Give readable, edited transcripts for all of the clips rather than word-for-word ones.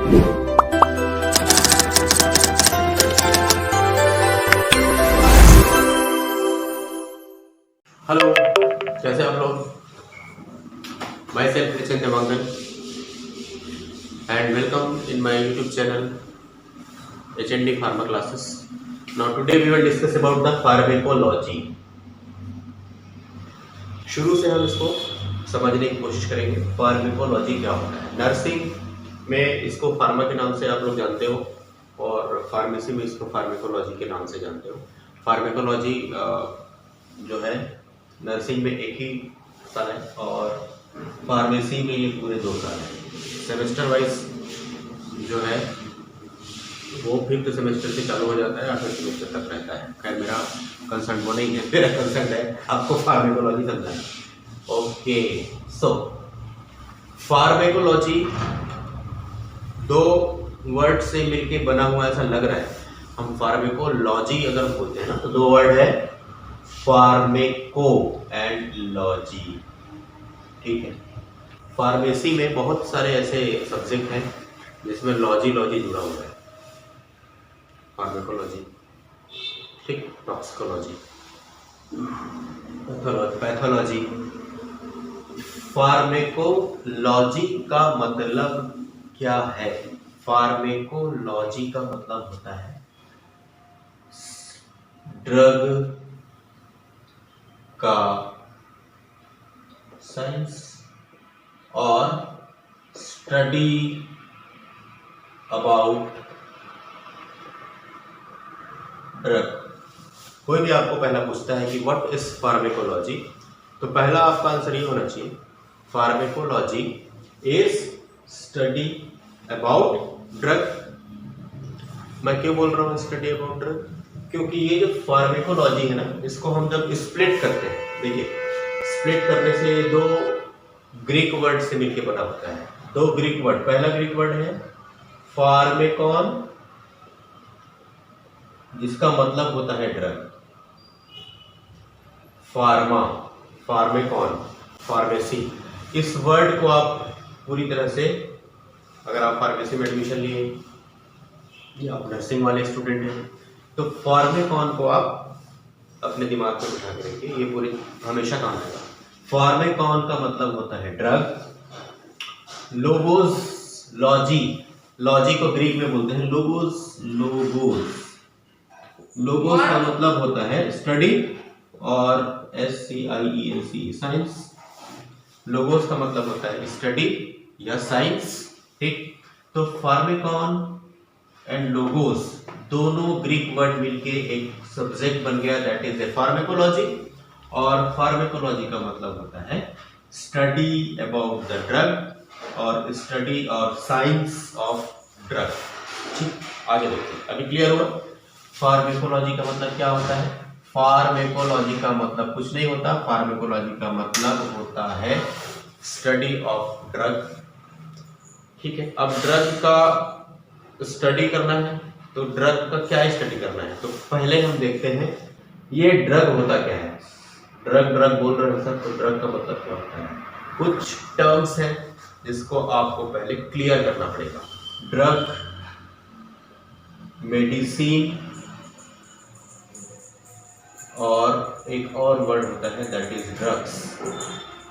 Hello, कैसे आप लोग? Myself Richan Dewangan and welcome in my YouTube channel HND Pharma Classes. Now today we will discuss about the pharmacology. शुरू से हम इसको समझने की कोशिश करेंगे। फार्मेकोलॉजी क्या होता है? नर्सिंग में इसको फार्मा के नाम से आप लोग जानते हो और फार्मेसी में इसको फार्मेकोलॉजी के नाम से जानते हो। फार्मेकोलॉजी जो है नर्सिंग में 1 ही साल है और फार्मेसी में ये पूरे 2 साल है। सेमेस्टर वाइज जो है वो 5th सेमेस्टर से चालू हो जाता है, 8वें सेमेस्टर तक रहता है। खैर मेरा कंसर्न वो नहीं है, मेरा कंसर्न है आपको फार्मेकोलॉजी समझाना। ओके, सो फार्मेकोलॉजी 2 वर्ड से मिलके बना हुआ ऐसा लग रहा है। हम फार्मेकोलॉजी अगर बोलते हैं ना तो 2 वर्ड है, फार्मेको एंड लॉजी। ठीक है, फार्मेसी में बहुत सारे ऐसे सब्जेक्ट हैं जिसमें लॉजी जुड़ा हुआ है। फार्मेकोलॉजी, ठीक, टॉक्सिकोलॉजी, पैथोलॉजी। फार्मेकोलॉजी का मतलब क्या है? फार्मेकोलॉजी का मतलब होता है ड्रग का साइंस और स्टडी अबाउट ड्रग। कोई भी आपको पहला पूछता है कि व्हाट इज फार्मेकोलॉजी, तो पहला आपका आंसर ये होना चाहिए, pharmacology is study about drug. मैं क्यों बोल रहा हूँ स्टडी अबाउट ड्रग? क्योंकि ये जो फार्मेकोलॉजी है ना, इसको हम जब स्प्लिट करते हैं, देखिए स्प्लिट करने से 2 ग्रीक वर्ड से मिलकर बना होता है। 2 ग्रीक वर्ड, पहला ग्रीक वर्ड है फार्मेकॉन, जिसका मतलब होता है ड्रग। Pharma, pharmakon, pharmacy. इस वर्ड को आप पूरी तरह से, अगर आप फार्मेसी में एडमिशन लिए या आप नर्सिंग वाले स्टूडेंट हैं तो फार्मेकॉन को आप अपने दिमाग में बिठा के रखिए, ये पूरी हमेशा काम आएगा। फार्मेकॉन का मतलब होता है ड्रग। लोगोस, लॉजी, लॉजी को ग्रीक में बोलते हैं लोगोस, लोगोस का मतलब होता है स्टडी और SCIENC साइंस। लोगोस का मतलब होता है स्टडी या साइंस। ठीक, तो फार्मेकॉन एंड लोगोस दोनों ग्रीक वर्ड मिलके एक सब्जेक्ट बन गया, दैट इज ए फार्मेकोलॉजी। और फार्मेकोलॉजी का मतलब होता है स्टडी अबाउट द ड्रग और स्टडी और साइंस ऑफ ड्रग। ठीक, आगे देखिए, अभी क्लियर हुआ फार्मेकोलॉजी का मतलब क्या होता है? फार्मेकोलॉजी का मतलब कुछ नहीं होता, फार्मेकोलॉजी का मतलब होता है स्टडी ऑफ ड्रग। ठीक है, अब ड्रग का स्टडी करना है तो ड्रग का क्या स्टडी करना है? तो पहले हम देखते हैं ये ड्रग होता क्या है। ड्रग बोल रहे हैं सर, तो ड्रग का मतलब क्या होता है? कुछ टर्म्स हैं जिसको आपको पहले क्लियर करना पड़ेगा। ड्रग, मेडिसिन और एक और वर्ड होता है दैट इज ड्रग्स।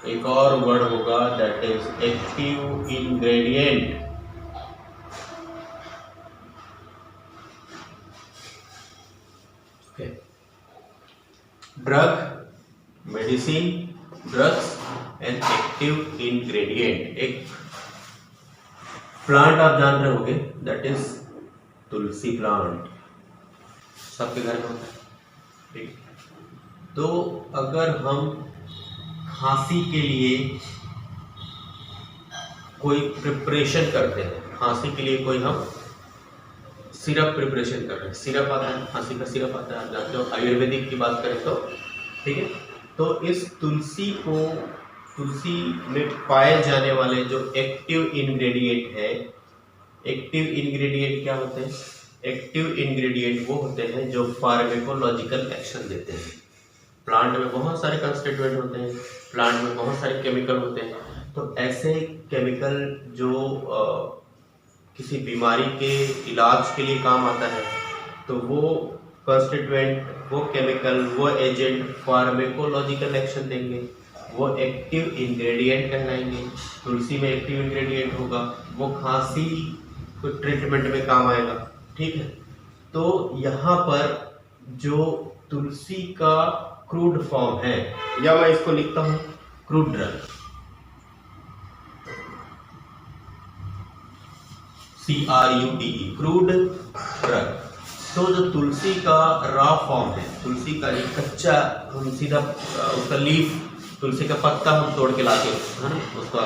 एक और वर्ड होगा that is active ingredient. Drug, medicine, drugs and active ingredient. एक प्लांट आप जान रहे होंगे दैट इज तुलसी प्लांट, सबके घर में होता है। ठीक, तो अगर हम खांसी के लिए कोई प्रिपरेशन करते हैं, खांसी के लिए कोई हम सिरप प्रिपरेशन कर रहे हैं, सिरप आता है, खांसी का सिरप आता है, आप जानते हो। आयुर्वेदिक की बात करें तो ठीक है, तो इस तुलसी में पाए जाने वाले जो एक्टिव इंग्रेडिएंट है, एक्टिव इंग्रेडिएंट क्या होते हैं? एक्टिव इंग्रेडिएंट वो होते हैं जो फार्मेकोलॉजिकल एक्शन देते हैं। प्लांट में बहुत सारे कंस्टिट्यूएंट होते हैं, प्लांट में बहुत सारे केमिकल होते हैं, तो ऐसे केमिकल जो किसी बीमारी के इलाज के लिए काम आता है, तो वो कॉन्स्टिट्यूएंट, वो केमिकल, वो एजेंट फार्मेकोलॉजिकल एक्शन देंगे, वो एक्टिव इंग्रेडिएंट कहलाएंगे। तुलसी में एक्टिव इंग्रेडिएंट होगा, वो खांसी को ट्रीटमेंट में काम आएगा। ठीक है, तो यहाँ पर जो तुलसी का क्रूड फॉर्म है, या मैं इसको लिखता हूँ crude drug, CRUDE, crude drug. तो जो तुलसी का रॉ फॉर्म है, तुलसी का एक कच्चा, हम सीधा उसका लीफ, तुलसी का पत्ता हम तोड़ के लाके, है ना, उसका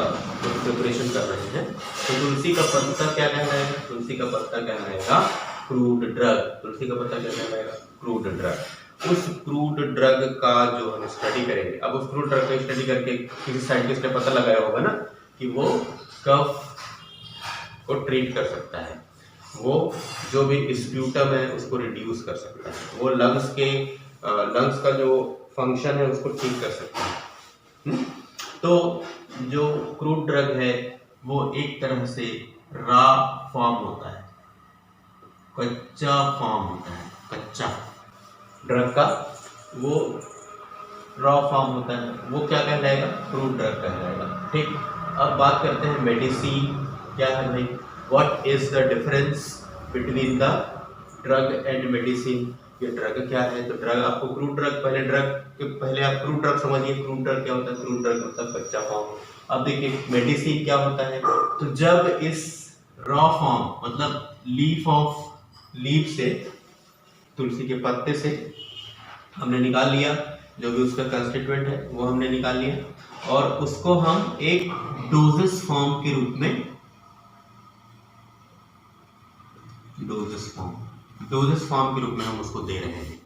प्रिपरेशन कर रहे हैं, तो तुलसी का पत्ता क्या कहलाएगा? तुलसी का पत्ता कहलाएगा क्रूड ड्रग। तुलसी का पत्ता क्या कहलाएगा? Crude drug. उस क्रूड ड्रग का जो हम स्टडी करेंगे, अब उस क्रूड ड्रग का स्टडी करके किसी साइंटिस्ट ने पता लगाया होगा ना कि वो कफ को ट्रीट कर सकता है, वो जो भी स्प्यूटम है उसको रिड्यूस कर सकता है, वो लंग्स का जो फंक्शन है उसको ठीक कर सकता है। तो जो क्रूड ड्रग है वो एक तरह से रॉ फॉर्म होता है, कच्चा फॉर्म होता है, कच्चा ड्रग का वो रॉ फॉर्म होता है, वो क्या कहलाएगा? क्रूड ड्रग कहलाएगा। ठीक, अब बात करते हैं मेडिसिन क्या है भाई, what is the difference between the drug and medicine. ये ड्रग क्या है? तो ड्रग, आपको क्रूड ड्रग, पहले आप क्रूड ड्रग समझिए। क्रूड ड्रग क्या होता है? क्रूड ड्रग मतलब कच्चा फॉर्म। अब देखिए मेडिसिन क्या होता है, तो जब इस रॉ फॉर्म मतलब लीफ से, तुलसी के पत्ते से हमने निकाल लिया, जो भी उसका कंस्टिट्यूएंट है वो हमने निकाल लिया, और उसको हम एक डोजेस फॉर्म के रूप में, डोजेस फॉर्म के रूप में हम उसको दे रहे हैं।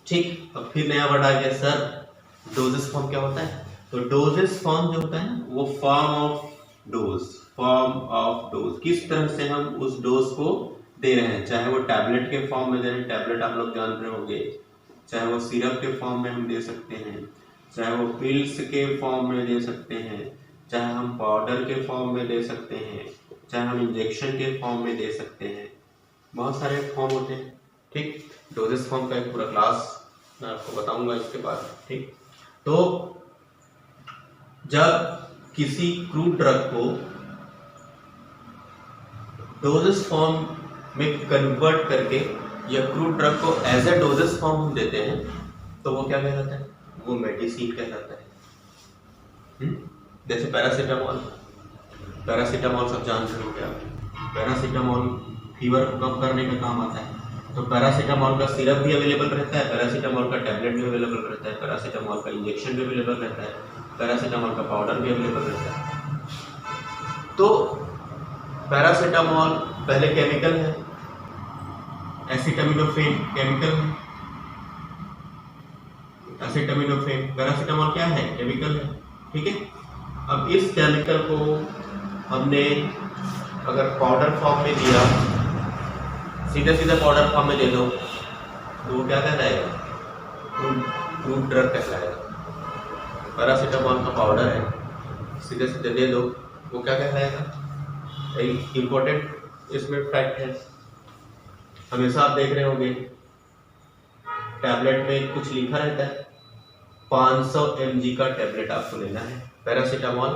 ठीक, अब फिर नया वर्ड आ गया सर, डोजेस फॉर्म क्या होता है? तो डोजेस फॉर्म जो होता है ना, वो फॉर्म ऑफ डोज, किस तरह से हम उस डोज को दे रहे हैं, चाहे वो टैबलेट के फॉर्म में दे रहे हैं, टैबलेट आप लोग जान रहे होंगे, चाहे वो सिरप के फॉर्म में हम दे सकते हैं, चाहे वो पिल्स के फॉर्म में दे सकते हैं, चाहे हम पाउडर के फॉर्म में दे सकते हैं, चाहे हम इंजेक्शन के फॉर्म में दे सकते हैं, बहुत सारे फॉर्म होते हैं। ठीक, डोजेस फॉर्म का एक पूरा क्लास मैं आपको बताऊंगा इसके बाद। ठीक, तो जब किसी क्रूड ड्रग को डोजेस फॉर्म में कन्वर्ट करके या क्रूड ड्रग को एज ए डोजेस फॉर्म हम देते हैं, तो वो क्या कहलाता है? वो मेडिसिन कहलाता है। जैसे पैरासीटामॉल सब जानते हो क्या? पैरासीटामॉल फीवर कम करने का काम आता है, तो पैरासीटामॉल का सिरप भी अवेलेबल रहता है, पैरासीटामॉल का टैबलेट भी अवेलेबल रहता है, पैरासीटामॉल का इंजेक्शन भी अवेलेबल रहता है, पैरासीटामॉल का पाउडर भी अवेलेबल रहता है। तो पैरासीटामॉल पहले केमिकल है, एसिटामिनोफेन केमिकल है, एसिटामिनोफेन, पैरासीटामॉल क्या है? केमिकल है। ठीक है, अब इस केमिकल को हमने अगर पाउडर फॉर्म में दिया, सीधा पाउडर फॉर्म में दे दो, तो वो क्या कहलाएगा? क्रूड ड्रग कहलाएगा। पैरासीटामॉल का पाउडर है, सीधे दे दो, वो क्या कहलाएगा? एक इम्पोर्टेंट इसमें फैक्ट है, हमेशा आप देख रहे होंगे टैबलेट में कुछ लिखा रहता है, 500 mg का टैबलेट आपको लेना है। पैरासीटामॉल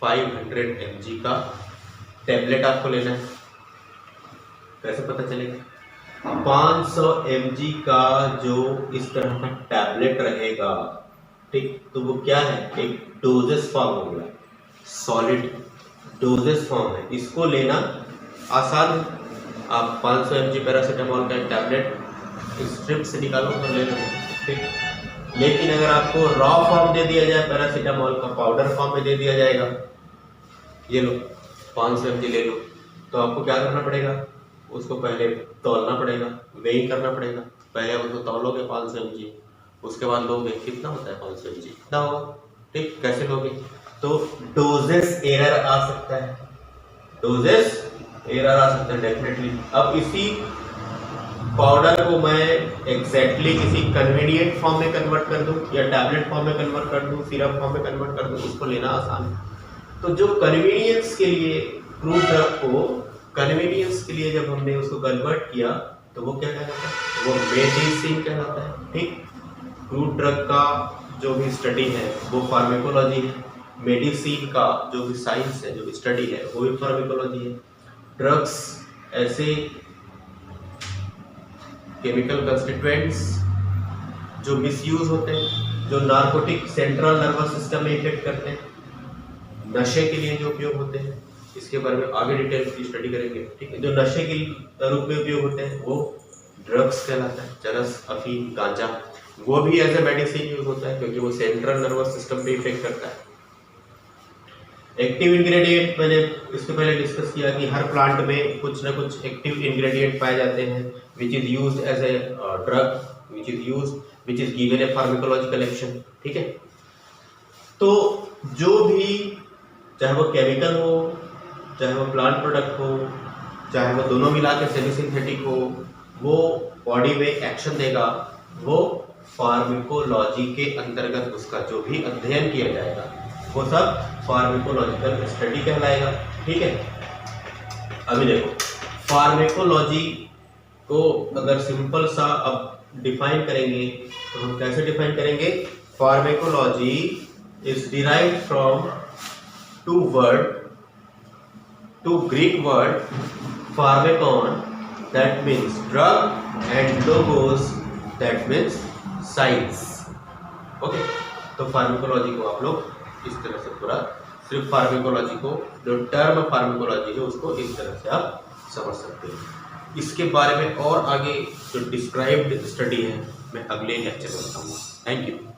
500 mg का टैबलेट आपको लेना है। कैसे पता चलेगा? 500 mg का जो इस तरह का टैबलेट रहेगा, ठीक, तो वो क्या है? एक डोजेस फॉर्म हो गया, सॉलिड डोजेस फॉर्म है। इसको लेना आसान है, आप 500 mg पैरासीटामॉल का टैबलेट स्ट्रिप से निकालो तो ले लो। ठीक, लेकिन अगर आपको रॉ फॉर्म दे दिया जाए, पैरासीटामॉल का पाउडर फॉर्म में दे दिया जाएगा, ये लो 500 mg ले लो, तो आपको क्या करना पड़ेगा? उसको पहले तौलना पड़ेगा, वेइंग करना पड़ेगा। पहले उसको तौलोगे 500 mg, उसके बाद लोगे, कितना होता है 500 mg, कितना होगा? ठीक, कैसे लोगे? तो डोजेस एरर आ सकता है, डोजेस एरर आ सकता है डेफिनेटली। अब इसी पाउडर को मैं एग्जैक्टली किसी कन्वीनियंट फॉर्म में कन्वर्ट कर दूं, या टैबलेट फॉर्म में कन्वर्ट कर दूं, सिरप फॉर्म में कन्वर्ट कर दूं, उसको लेना आसान है। तो जो कन्वीनियंस के लिए क्रूड ड्रग को कन्वीनियंस के लिए जब हमने उसको कन्वर्ट किया तो वो क्या कहलाता है, वो मेडिसिन कहलाता है। ठीक, क्रूड ड्रग का जो भी स्टडी है वो फार्मेकोलॉजी है, मेडिसिन का जो भी साइंस है, जो भी स्टडी है वो भी फार्मेकोलॉजी है। ड्रग्स ऐसे केमिकल कंस्टिट्यूएंट्स जो मिसयूज होते हैं, जो नार्कोटिक सेंट्रल नर्वस सिस्टम में इफेक्ट करते हैं, नशे के लिए जो उपयोग होते हैं, इसके बारे में आगे डिटेल की स्टडी करेंगे। ठीक है, जो नशे के रूप में उपयोग होते हैं वो ड्रग्स कहलाता है, चरस, अफीम, गांजा। वो भी एज ए मेडिसिन यूज होता है क्योंकि वो सेंट्रल नर्वस सिस्टम पे इफेक्ट करता है। एक्टिव इंग्रेडिएंट मैंने इससे पहले डिस्कस किया कि हर प्लांट में कुछ ना कुछ एक्टिव इंग्रेडिएंट पाए जाते हैं which is used as a drug, which is given a pharmacological action. ठीक है, तो जो भी, चाहे वो केमिकल हो, चाहे वो प्लांट प्रोडक्ट हो, चाहे वो दोनों मिला के सेमी सिंथेटिक हो, वो बॉडी में एक्शन देगा, वो फार्माकोलॉजी के अंतर्गत उसका जो भी अध्ययन किया जाएगा वो सब फार्माकोलॉजिकल स्टडी कहलाएगा। ठीक है, अभी देखो फार्माकोलॉजी को अगर सिंपल सा अब डिफाइन करेंगे तो हम कैसे डिफाइन करेंगे? Pharmacology is derived from two Greek word pharmakon that means drug and logos that means science। Okay, तो फार्माकोलॉजी को आप लोग इस तरह से पूरा, सिर्फ फार्माकोलॉजी को, जो टर्म फार्माकोलॉजी है उसको इस तरह से आप समझ सकते हैं। इसके बारे में और आगे जो डिस्क्राइब्ड स्टडी है मैं अगले लेक्चर में बताऊंगा। Thank you.